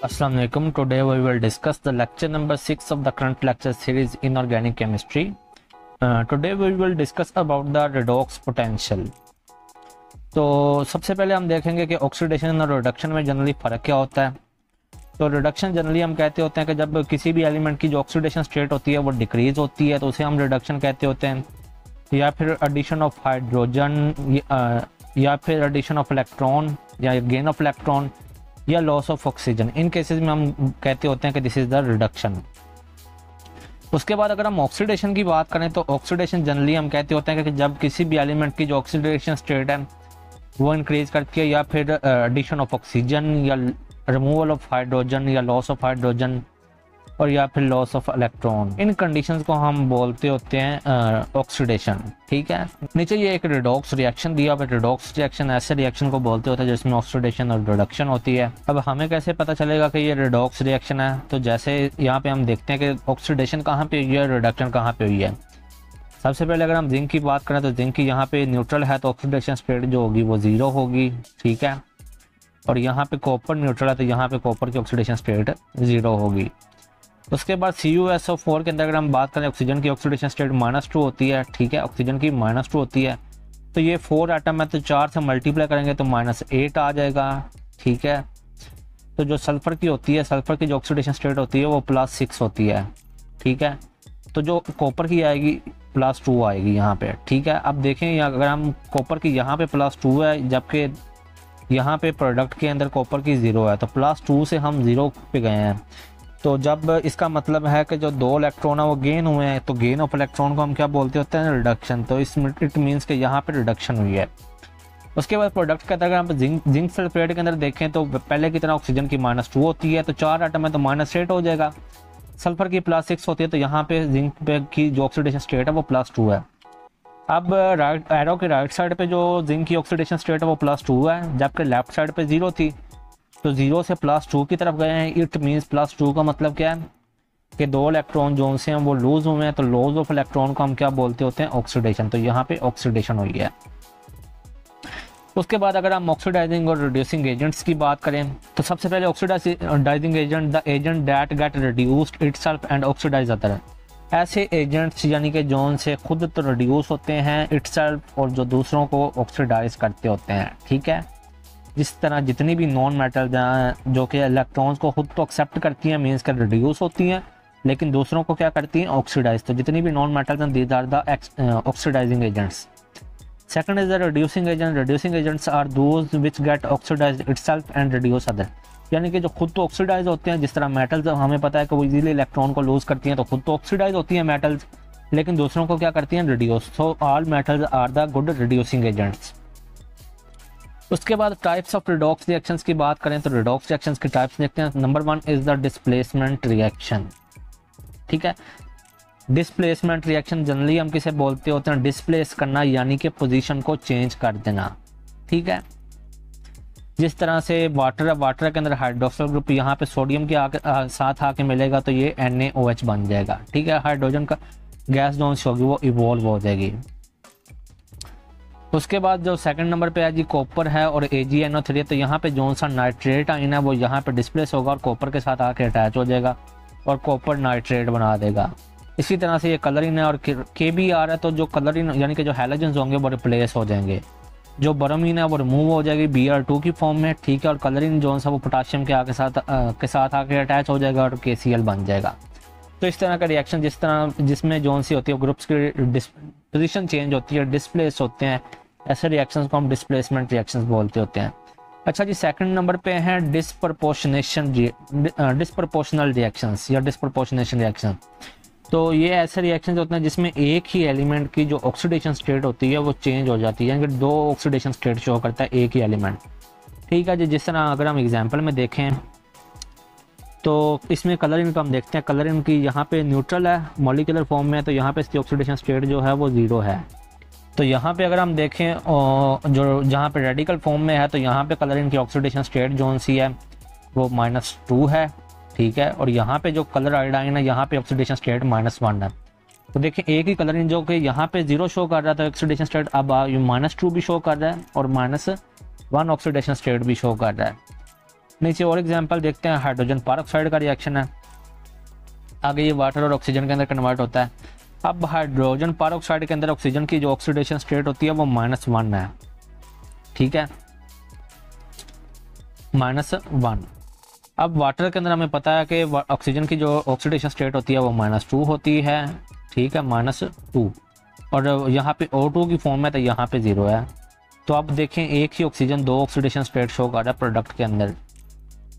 Assalamu alaikum. Today we will discuss the lecture number 6 of the current lecture series in organic chemistry. Today we will discuss about the redox potential. तो सबसे पहले हम देखेंगे कि oxidation और reduction में generally फ़र्क क्या होता है। तो रिडक्शन जनरली हम कहते होते हैं कि जब किसी भी एलिमेंट की जो ऑक्सीडेशन स्टेट होती है वो डिक्रीज होती है तो उसे हम रिडक्शन कहते होते हैं, या फिर एडिशन ऑफ हाइड्रोजन या फिर एडिशन ऑफ इलेक्ट्रॉन या गेन ऑफ इलेक्ट्रॉन या loss of oxygen. In cases में हम कहते होते हैं कि दिस इज़ द रिडक्शन। उसके बाद अगर हम ऑक्सीडेशन की बात करें तो ऑक्सीडेशन जनरली हम कहते होते हैं कि जब किसी भी एलिमेंट की जो ऑक्सीडेशन स्टेट है वो इंक्रीज करती है, या फिर एडिशन ऑफ ऑक्सीजन या रिमूवल ऑफ हाइड्रोजन या लॉस ऑफ हाइड्रोजन और या फिर loss of electron. In conditions को हम बोलते होते हैं ऑक्सीडेशन। ठीक है, नीचे ये एक रिडॉक्स रिएक्शन दिया हुआ है। रिडॉक्स रिएक्शन ऐसे रिएक्शन को बोलते होते हैं जिसमें ऑक्सीडेशन और रिडक्शन होती है। अब हमें कैसे पता चलेगा कि ये रिडॉक्स रिएक्शन है? तो जैसे यहाँ पे हम देखते हैं कि ऑक्सीडेशन कहाँ पे हुई है, रिडक्शन कहाँ पे हुई है। सबसे पहले अगर हम जिंक की बात करें तो जिंक की यहाँ पे न्यूट्रल है तो ऑक्सीडेशन स्टेट जो होगी वो 0 होगी। ठीक है, और यहाँ पे कॉपर न्यूट्रल है तो यहाँ पे कॉपर की ऑक्सीडेशन स्टेट 0 होगी। उसके बाद CuSO4 के अंदर अगर हम बात करें ऑक्सीजन की ऑक्सीडेशन स्टेट -2 होती है। ठीक है, ऑक्सीजन की -2 होती है तो ये 4 एटम है तो 4 से मल्टीप्लाई करेंगे तो -8 आ जाएगा। ठीक है, तो जो सल्फर की होती है, सल्फर की जो ऑक्सीडेशन स्टेट होती है वो +6 होती है। ठीक है, तो जो कॉपर की आएगी +2 आएगी यहाँ पे। ठीक है, अब देखें अगर हम कॉपर की यहाँ पे +2 है जबकि यहाँ पे प्रोडक्ट के अंदर कॉपर की 0 है तो +2 से हम 0 पे गए हैं। तो जब इसका मतलब है कि जो 2 इलेक्ट्रॉन है वो गेन हुए हैं तो गेन ऑफ इलेक्ट्रॉन को हम क्या बोलते होते हैं? रिडक्शन। तो इसमें इट मीन्स कि यहाँ पे रिडक्शन हुई है। उसके बाद प्रोडक्ट के अंदर अगर हम जिंक सल्फेट के अंदर देखें तो पहले की तरह ऑक्सीजन की -2 होती है तो 4 एटम है तो -8 हो जाएगा। सल्फर की +6 होती है तो यहाँ पे जिंक पे की जो ऑक्सीडेशन स्टेट है वो +2 है। अब राइट एरो के राइट साइड पे जो जिंक की ऑक्सीडेशन स्टेट है वो +2 है जबकि लेफ्ट साइड पे 0 थी तो 0 से +2 की तरफ गए हैं। इट मीन्स +2 का मतलब क्या है कि 2 इलेक्ट्रॉन जो से हैं वो लूज हुए हैं तो लॉस ऑफ इलेक्ट्रॉन को हम क्या बोलते होते हैं? ऑक्सीडेशन। तो यहाँ पे ऑक्सीडेशन हुई है। उसके बाद अगर हम ऑक्सीडाइजिंग और रिड्यूसिंग एजेंट्स की बात करें तो सबसे पहले oxidising agent the agent that get reduced itself and oxidise other. ऐसे एजेंट्स यानी कि जो से खुद तो रिड्यूस होते हैं इटसेल्फ और जो दूसरों को ऑक्सीडाइज करते होते हैं। ठीक है, जिस तरह जितनी भी नॉन मेटल्स हैं जो कि इलेक्ट्रॉन्स को खुद तो एक्सेप्ट करती हैं मीन्स कर रिड्यूस होती हैं लेकिन दूसरों को क्या करती हैं? ऑक्सीडाइज। तो जितनी भी नॉन मेटल्स हैं these are the oxidising agents. Second is the reducing agent. Reducing agents are those which get oxidised itself and reduce other. यानी कि जो खुद तो ऑक्सीडाइज होते हैं, जिस तरह मेटल्स हमें पता है कि वो इजीली इलेक्ट्रॉन को लूज करती हैं तो खुद तो ऑक्सीडाइज होती हैं मेटल्स लेकिन दूसरों को क्या करती हैं? Reduce. So all metals are the good reducing agents. उसके बाद टाइप्स ऑफ रिडॉक्स रिएक्शंस की बात करें तो रिडॉक्स रिएक्शंस के टाइप्स देखते हैं। Number 1 is the displacement reaction. ठीक है, डिस्प्लेसमेंट रिएक्शन जनरली हम किसे बोलते होते हैं? डिस्प्लेस करना यानी कि पोजीशन को चेंज कर देना। ठीक है, जिस तरह से वाटर के अंदर हाइड्रोक्सिल ग्रुप यहाँ पे सोडियम के साथ आके मिलेगा तो ये NaOH बन जाएगा। ठीक है, हाइड्रोजन का गैस जो होगी वो इवॉल्व हो जाएगी। उसके बाद जो सेकंड नंबर पे है जी कॉपर है और AgNO3 तो यहाँ पे जो सा नाइट्रेट आयन है वो यहाँ पे डिस्प्लेस होगा और कॉपर के साथ आके अटैच हो जाएगा और कॉपर नाइट्रेट बना देगा। इसी तरह से ये कलरिन है और KBr है तो जो कलरिन यानी कि जो हैलोजन्स होंगे वो रिप्लेस हो जाएंगे। जो ब्रोमीन है वो रिमूव हो जाएगी Br2 की फॉर्म में। ठीक है, और कलरिन जो सा वो पोटाशियम के साथ आके अटैच हो जाएगा और KCl बन जाएगा। तो इस तरह का रिएक्शन जिसमें जोन सी होती है ग्रुप्स की पोजीशन चेंज होती है, डिस्प्लेस होते हैं, ऐसे रिएक्शंस को हम डिस्प्लेसमेंट रिएक्शंस बोलते होते हैं। अच्छा जी, सेकंड नंबर पे है डिस्प्रपोर्शनल रिएक्शंस या डिस्प्रपोर्शनेशन रिएक्शन। तो ये ऐसे रिएक्शंस होते हैं जिसमें एक ही एलिमेंट की जो ऑक्सीडेशन स्टेट होती है वो चेंज हो जाती है, यानी कि 2 ऑक्सीडेशन स्टेट शो करता है एक ही एलिमेंट। ठीक है जी, जिस तरह अगर हम एग्जाम्पल में देखें तो इसमें कलरिन का हम देखते हैं। कलरिन की यहाँ पे न्यूट्रल है मॉलिक्यूलर फॉर्म में तो यहाँ पे इसकी ऑक्सीडेशन स्टेट जो है वो 0 है। तो यहाँ पे अगर हम देखें जो जहाँ पे रेडिकल फॉर्म में है तो यहाँ पे कलरिन की ऑक्सीडेशन स्टेट जो सी है वो -2 है। ठीक है, और यहाँ पे जो कलर आयोडाइन है यहाँ पे ऑक्सीडेशन स्टेट -1 है। तो देखिए एक ही कलरिन जो कि यहाँ पे 0 शो कर रहा था ऑक्सीडेशन स्टेट अब -2 भी शो कर रहा है और -1 ऑक्सीडेशन स्टेट भी शो कर रहा है। नीचे और एग्जांपल देखते हैं, हाइड्रोजन परऑक्साइड का रिएक्शन है। आगे ये वाटर और ऑक्सीजन के अंदर कन्वर्ट होता है। अब हाइड्रोजन परऑक्साइड के अंदर ऑक्सीजन की जो ऑक्सीडेशन स्टेट होती है वो -1 है, ठीक है, -1। अब वाटर के अंदर हमें पता है कि ऑक्सीजन की जो ऑक्सीडेशन स्टेट होती है वो -2 होती है, ठीक है, -2। और यहाँ पे O2 की फॉर्म है तो यहाँ पे 0 है। तो अब देखें एक ही ऑक्सीजन 2 ऑक्सीडेशन स्टेट शो कर रहा है प्रोडक्ट के अंदर,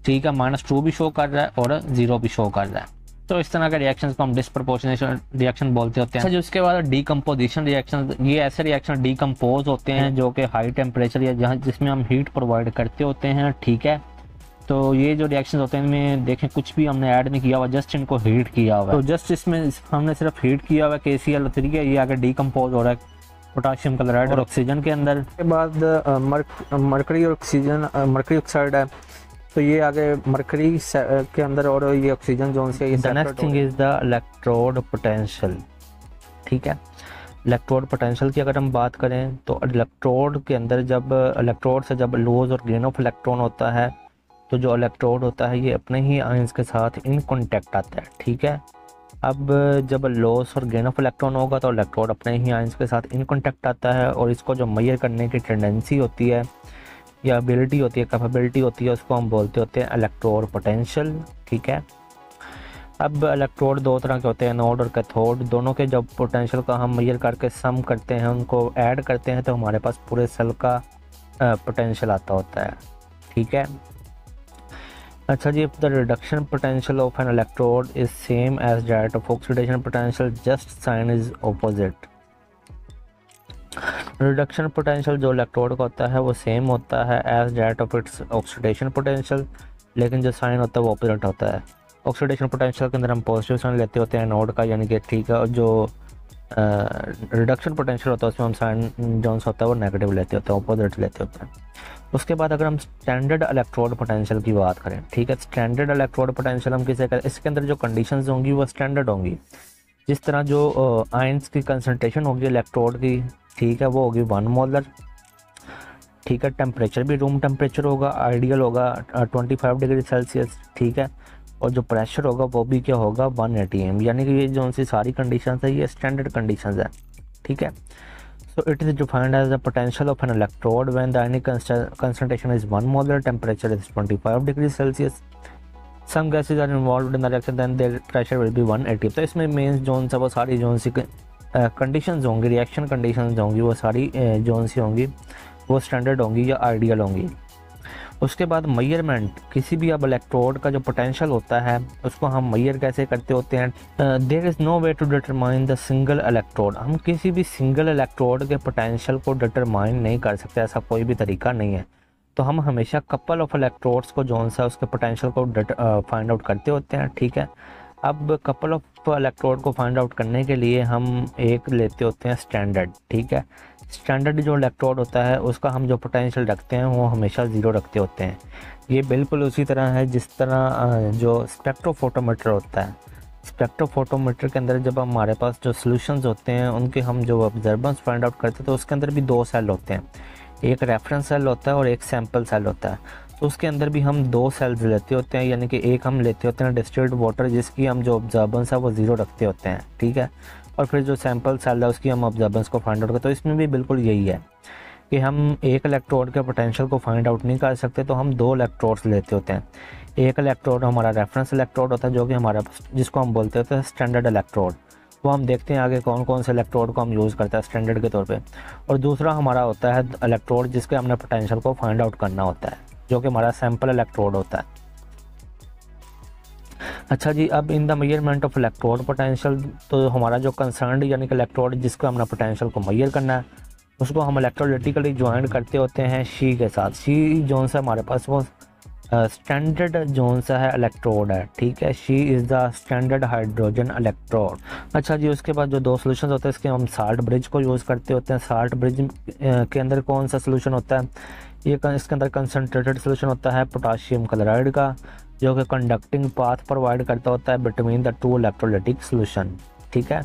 ठीक है, -2 भी शो कर रहा है और 0 भी शो कर रहा है। तो इस तरह के रिएक्शंस को हम डिस्प्रपोर्शनेशन रिएक्शन बोलते होते हैं। अच्छा, उसके बाद डीकम्पोजिशन रिएक्शन, ये ऐसे रिएक्शन डीकम्पोज होते हैं जो कि हाई टेम्परेचर या जहाँ जिसमें हम हीट प्रोवाइड करते होते हैं, ठीक है। तो ये जो रिएक्शन होते हैं इनमें देखें कुछ भी हमने ऐड नहीं किया हुआ, जस्ट इनको हीट किया हुआ है। तो जस्ट इसमें हमने सिर्फ हीट किया हुआ है KCl3 है, ये आगे डीकम्पोज हो रहा है पोटाशियम क्लोराइड और ऑक्सीजन के अंदर। के बाद मरकरी ऑक्सीजन, मरकरी ऑक्साइड है, तो ये आगे मरकरी के अंदर और ये ऑक्सीजन जोन से। The next thing is the electrode potential, ठीक है। इलेक्ट्रोड पोटेंशियल की अगर हम बात करें तो इलेक्ट्रोड के अंदर जब इलेक्ट्रोड से जब लॉस और गेन ऑफ इलेक्ट्रॉन होता है तो जो इलेक्ट्रोड होता है ये अपने ही आयंस के साथ इन कॉन्टैक्ट आता है, ठीक है। अब जब लॉस और गेन ऑफ इलेक्ट्रॉन होगा तो इलेक्ट्रोड अपने ही आयंस के साथ इन कॉन्टैक्ट आता है और इसको जो मेजर करने की टेंडेंसी होती है या एबिलिटी होती है, कैपेबिलिटी होती है, उसको हम बोलते होते हैं इलेक्ट्रोड पोटेंशियल, ठीक है। अब इलेक्ट्रोड दो तरह के होते हैं, एनोड और कैथोड। दोनों के जब पोटेंशियल का हम मेजर करके सम करते हैं, उनको ऐड करते हैं तो हमारे पास पूरे सेल का पोटेंशियल आता होता है, ठीक है। अच्छा जी, the reduction potential of an electrode is same as that of oxidation potential, just sign is opposite. Reduction potential जो इलेक्ट्रोड का होता है वो सेम होता है as that of its oxidation potential, लेकिन जो साइन होता है वो ऑपोजिट होता है। ऑक्सीडेशन पोटेंशियल के अंदर हम पॉजिटिव साइन लेते होते हैं एनोड का, यानी कि ठीक है, और जो रिडक्शन पोटेंशियल होता है उसमें हम साइन जोन्स होता है वो नेगेटिव लेते होते हैं, ऑपोजिट लेते होते हैं। उसके बाद अगर हम स्टैंडर्ड इलेक्ट्रोड पोटेंशियल की बात करें, ठीक है, स्टैंडर्ड इलेक्ट्रोड पोटेंशियल हम किसे करें, इसके अंदर जो कंडीशंस होंगी वो स्टैंडर्ड होंगी। जिस तरह जो आयंस की कंसनट्रेशन होगी इलेक्ट्रोड की, ठीक है, वो होगी 1 मोलर, ठीक है। टेम्परेचर भी रूम टेम्परेचर होगा, आइडियल होगा 25 डिग्री सेल्सियस, ठीक है। और जो प्रेशर होगा वो भी क्या होगा 1 atm, यानी कि ये जो सी सारी कंडीशन है ये स्टैंडर्ड कंडीशन है, ठीक है। So it is defined as the potential of an electrode when the ionic concentration is 1 molar, temperature is 25 degrees Celsius, some gases are involved in the reaction, then their pressure will be 1 atm। तो इसमें main zone सा वो सारी zone सी conditions होंगी, reaction conditions होंगी, वो सारी zone सी होंगी, वो स्टैंडर्ड होंगी या आइडियल होंगी। उसके बाद मेजरमेंट, किसी भी अब इलेक्ट्रोड का जो पोटेंशियल होता है उसको हम मेजर कैसे करते होते हैं। There is no way to determine the single electrode, हम किसी भी सिंगल इलेक्ट्रोड के पोटेंशियल को डिटरमाइन नहीं कर सकते, ऐसा कोई भी तरीका नहीं है। तो हम हमेशा कपल ऑफ इलेक्ट्रोड्स को जो सा उसके पोटेंशियल को फाइंड आउट करते होते हैं, ठीक है। अब कपल ऑफ इलेक्ट्रोड को फाइंड आउट करने के लिए हम एक लेते होते हैं स्टैंडर्ड, ठीक है। स्टैंडर्ड जो इलेक्ट्रोड होता है उसका हम जो पोटेंशियल रखते हैं वो हमेशा 0 रखते होते हैं। ये बिल्कुल उसी तरह है जिस तरह जो स्पेक्ट्रोफोटोमीटर होता है। स्पेक्ट्रोफोटोमीटर के अंदर जब हमारे पास जो सॉल्यूशंस होते हैं उनके हम जो ऑब्जर्वेंस फाइंड आउट करते हैं तो उसके अंदर भी 2 सेल होते हैं, एक रेफरेंस सेल होता है और एक सैम्पल सेल होता है। तो उसके अंदर भी हम 2 सेल्स लेते होते हैं, यानी कि एक हम लेते होते हैं डिस्टिल्ड वाटर जिसकी हम जो ऑब्जर्वेंस है वो 0 रखते होते हैं, ठीक है। और फिर जो सैम्पल सेल है उसकी हम ऑब्जर्वेंस को फाइंड आउट करते हैं। तो इसमें भी बिल्कुल यही है कि हम एक इलेक्ट्रोड के पोटेंशियल को फाइंड आउट नहीं कर सकते, तो हम 2 इलेक्ट्रोड्स लेते होते हैं। एक इलेक्ट्रोड हमारा रेफरेंस इलेक्ट्रोड होता है जो कि हमारा जिसको हम बोलते होते हैं स्टैंडर्ड इलेक्ट्रोड, वो हम देखते हैं आगे कौन कौन से इलेक्ट्रोड को हम यूज़ करते हैं स्टैंडर्ड के तौर पे। और दूसरा हमारा होता है इलेक्ट्रोड जिसके हमने पोटेंशियल को फाइंड आउट करना होता है, जो कि हमारा सैम्पल इलेक्ट्रोड होता है। अच्छा जी, अब in the measurement of electrode potential, तो हमारा जो कंसर्न यानी कि इलेक्ट्रोड जिसको हमने पोटेंशियल को मेजर करना है उसको हम इलेक्ट्रोलिटिकली ज्वाइन करते होते हैं शी के साथ। शी जोन सा हमारे पास वो स्टैंडर्ड जोन सा है इलेक्ट्रोड है, ठीक है। She is the standard hydrogen electrode. अच्छा जी, उसके बाद जो 2 सोल्यूशन होते हैं इसके हम साल्ट ब्रिज को यूज़ करते होते हैं। साल्ट ब्रिज के अंदर कौन सा सोल्यूशन होता है, ये इसके अंदर कंसनट्रेटेड सोल्यूशन होता है पोटाशियम क्लोराइड का, जो कि कंडक्टिंग पाथ प्रोवाइड करता होता है बिटवीन द 2 इलेक्ट्रोलिटिक सोल्यूशन, ठीक है।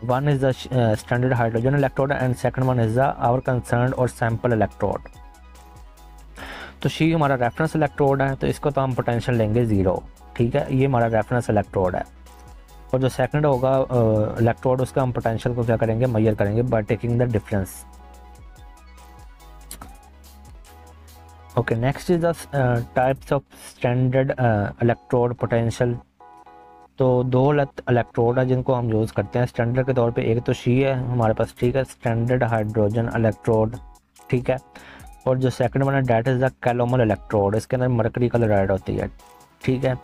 One is the standard hydrogen electrode and second one is the our concern और सैम्पल इलेक्ट्रोड। तो तो शी हमारा रेफरेंस इलेक्ट्रोड है, तो इसको तो हम पोटेंशियल लेंगे 0, ठीक है, ये हमारा रेफरेंस इलेक्ट्रोड है। और जो सेकंड होगा इलेक्ट्रोड, उसका हम पोटेंशियल को क्या करेंगे, मेजर करेंगे by taking the difference. Okay, next is the types of standard electrode potential. तो 2 इलेक्ट्रोड है जिनको हम यूज़ करते हैं स्टैंडर्ड के तौर पे। एक तो शी है हमारे पास, ठीक है, स्टैंडर्ड हाइड्रोजन इलेक्ट्रोड, ठीक है। और जो सेकंड वन है that is the calomel electrode, इसके अंदर मरकरी क्लोराइड होती है, ठीक है।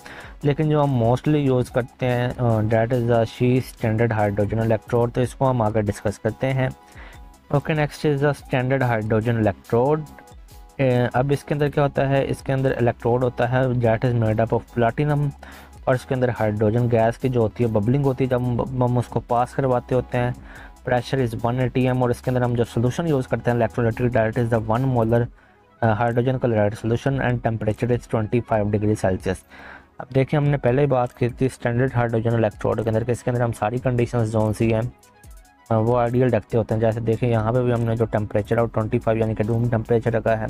लेकिन जो हम मोस्टली यूज़ करते हैं that is the she standard hydrogen electrode, तो इसको हम आगे डिस्कस करते हैं। Okay, next is the standard hydrogen electrode. अब इसके अंदर क्या होता है, इसके अंदर इलेक्ट्रोड होता है that is made up of platinum, और इसके अंदर हाइड्रोजन गैस की जो होती है बबलिंग होती है जब हम उसको पास करवाते होते हैं। प्रेशर इज़ 1 atm, और इसके अंदर हम जो सोल्यूशन यूज़ करते हैं electrolytic direct is the 1 molar hydrogen chloride solution and temperature is 25 degree Celsius. अब देखिए, हमने पहले ही बात की थी स्टैंडर्ड हाइड्रोजन इलेक्ट्रोड के अंदर, इसके अंदर हम सारी कंडीशंस जो सी हैं वो आइडियल रखते होते हैं। जैसे देखिए यहाँ पे भी हमने जो टेम्परेचर है 25 यानी कि रूम टेम्परेचर रखा है,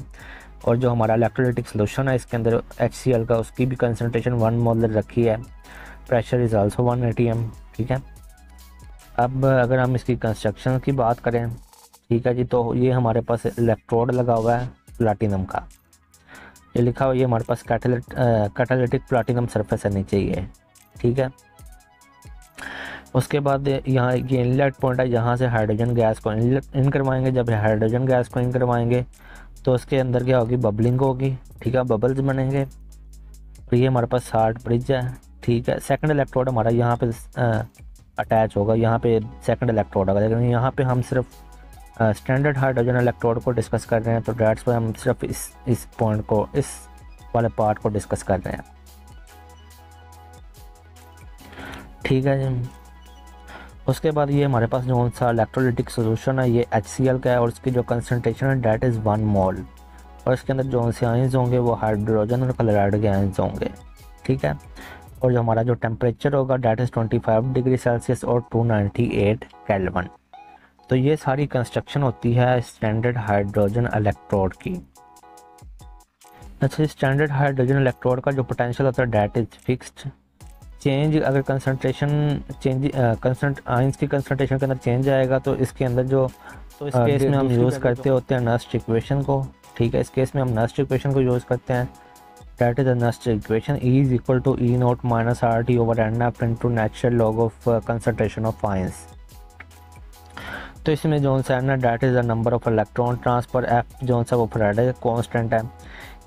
और जो हमारा इलेक्ट्रोलाइटिक सोल्यूशन है इसके अंदर HCl का, उसकी भी कंसनट्रेशन 1 मोलर रखी है। प्रेशर इज़ आल्सो 1 atm, ठीक है। अब अगर हम इसकी कंस्ट्रक्शन की बात करें, ठीक है जी, तो ये हमारे पास इलेक्ट्रोड लगा हुआ है प्लाटिनम का, ये लिखा हुआ, ये हमारे पास कैटालिटिक प्लाटिनम सरफेस है नीचे ये, ठीक है। उसके बाद यहाँ ये इनलेट पॉइंट है, यहाँ से हाइड्रोजन गैस को इन करवाएंगे। जब हाइड्रोजन गैस को इन करवाएंगे तो उसके अंदर क्या होगी, बबलिंग होगी, ठीक है, बबल्स बनेंगे। और ये हमारे पास हार्ड ब्रिज है, ठीक है। सेकंड इलेक्ट्रोड हमारा यहाँ पे अटैच होगा, यहाँ पे सेकंड इलेक्ट्रोड होगा, लेकिन यहाँ पे हम सिर्फ स्टैंडर्ड हाइड्रोजन इलेक्ट्रोड को डिस्कस कर रहे हैं, तो डेट्स पर हम सिर्फ इस पॉइंट को, इस वाले पार्ट को डिस्कस कर रहे हैं, ठीक है जी। उसके बाद ये हमारे पास जो सा इलेक्ट्रोलाइटिक सोल्यूशन है ये HCl का है, और उसकी जो कंसनट्रेशन है डेट इज़ 1 मोल, और इसके अंदर जो से आयंस होंगे वो हाइड्रोजन और क्लोराइड के आयंस होंगे, ठीक है। और जो हमारा जो टेम्परेचर होगा डेट इज़ 25 डिग्री सेल्सियस और 298 केल्विन। तो ये सारी कंस्ट्रक्शन होती है स्टैंडर्ड हाइड्रोजन इलेक्ट्रोड की। अच्छा, स्टैंडर्ड हाइड्रोजन इलेक्ट्रोड का जो पोटेंशियल होता है डेट इज़ फिक्स्ड। चेंज अगर कंसनट्रेशन आयंस की कंसनट्रेशन के अंदर चेंज आएगा तो इसके अंदर जो, तो इस केस में हम यूज़ करते होते हैं नस्ट इक्वेशन को, ठीक है। इस केस में हम नस्ट इक्वेशन को यूज़ करते हैं, that is the Nernst equation is equal to E0 - RT over NF into natural log of concentration of ions. तो इसमें जो सा है ना that is the number of electron transfer, F जो सा वो फ्राइडे कॉन्स्टेंट है।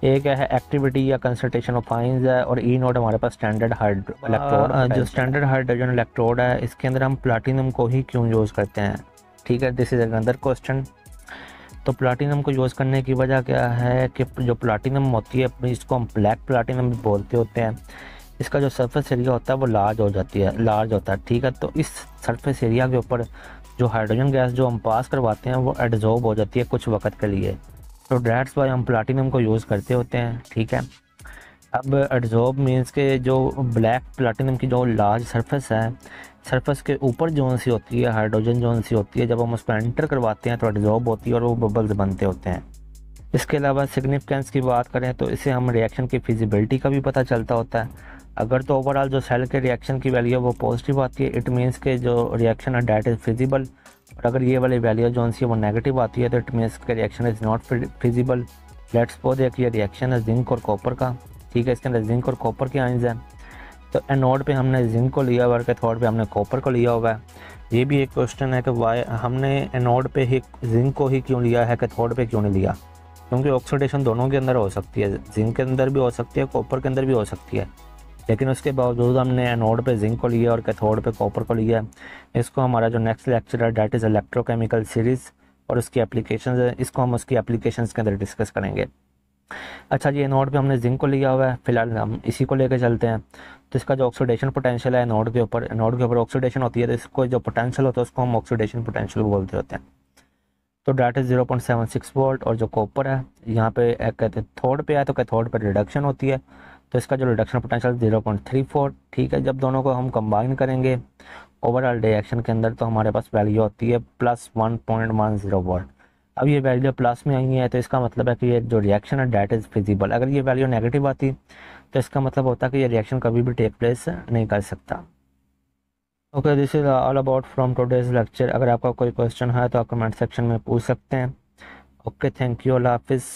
एक है एक्टिविटी या कंसनट्रेशन ऑफ आयंस है, और E0 हमारे पास स्टैंडर्ड इलेक्ट्रोड। जो स्टैंडर्ड हाइड्रोजन इलेक्ट्रोड है इसके अंदर हम प्लाटिनम को ही क्यों यूज़ करते हैं, ठीक है, दिस इज अनदर क्वेश्चन। तो प्लाटिनम को यूज़ करने की वजह क्या है कि जो प्लाटिनम होती है, इसको हम ब्लैक प्लाटिनम भी बोलते होते हैं, इसका जो सरफेस एरिया होता है वो लार्ज होता है, ठीक है। तो इस सरफेस एरिया के ऊपर जो हाइड्रोजन गैस जो हम पास करवाते हैं वो एडजॉर्ब हो जाती है कुछ वक्त के लिए, तो डेट्स वाई हम प्लाटिनम को यूज़ करते होते हैं, ठीक है। अब एडजॉर्ब मीन्स के जो ब्लैक प्लाटिनम की जो लार्ज सरफेस है, सरफेस के ऊपर जोन सी होती है हाइड्रोजन जोन सी होती है, जब हम उस पर एंटर करवाते हैं तो एडजॉर्ब होती है और वो बबल्स बनते होते हैं। इसके अलावा सिग्निफिकेंस की बात करें तो इससे हम रिएक्शन की फिजिबिलिटी का भी पता चलता होता है। अगर तो ओवरऑल जो सेल के रिएक्शन की वैल्यू है वो पॉजिटिव आती है, इट मीन्स के जो रिएक्शन है डेट इज़ फिजिबल, और अगर ये वाली वैल्यू जो सी है वो नेगेटिव आती है तो इट मीन्स के reaction is not feasible. Let's suppose एक ये रिएक्शन है जिंक और कॉपर का, ठीक है, इसके अंदर जिंक और कॉपर के आयंस हैं। तो एनोड पे हमने जिंक को लिया हुआ है, कैथोड पे हमने कॉपर को लिया हुआ है। ये भी एक क्वेश्चन है कि वाई हमने एनोड पे ही जिंक को ही क्यों लिया है, कैथोड पे क्यों नहीं लिया, क्योंकि ऑक्सीडेशन दोनों के अंदर हो सकती है, जिंक के अंदर भी हो सकती है, कॉपर के अंदर भी हो सकती है, लेकिन उसके बावजूद हमने एनोड पे जिंक को लिया और कैथोड पे कॉपर को लिया। इसको हमारा जो नेक्स्ट लेक्चर है डेट इज़ इलेक्ट्रोकेमिकल सीरीज़ और उसकी एप्लीकेशंस है, इसको हम उसकी एप्लीकेशंस के अंदर डिस्कस करेंगे। अच्छा जी, एनोड पे हमने जिंक को लिया हुआ है, फिलहाल हम इसी को लेकर चलते हैं। तो इसका जो ऑक्सीडेशन पोटेंशियल है एनोड के ऊपर ऑक्सीडेशन होती है, तो इसको जो पोटेंशियल होता है उसको हम ऑक्सीडेशन पोटेंशियल बोलते होते हैं। तो डेट इज़ 0.76 वोल्ट, और जो कॉपर है यहाँ पे कैथोड पे है तो कैथोड पे रिडक्शन होती है, तो इसका जो रिडक्शन पोटेंशियल 0.34, ठीक है। जब दोनों को हम कंबाइन करेंगे ओवरऑल रिएक्शन के अंदर तो हमारे पास वैल्यू होती है +1.10 वोल्ट। अब ये वैल्यू प्लस में आई है तो इसका मतलब है कि ये जो रिएक्शन है डेट इज़ फिजिबल। अगर ये वैल्यू नेगेटिव आती तो इसका मतलब होता है कि ये रिएक्शन कभी भी टेक प्लेस नहीं कर सकता। Okay, this is all about from today's lecture. अगर आपका कोई क्वेश्चन है तो आप कमेंट सेक्शन में पूछ सकते हैं। ओके, थैंक यू, अल्लाह हाफिज़।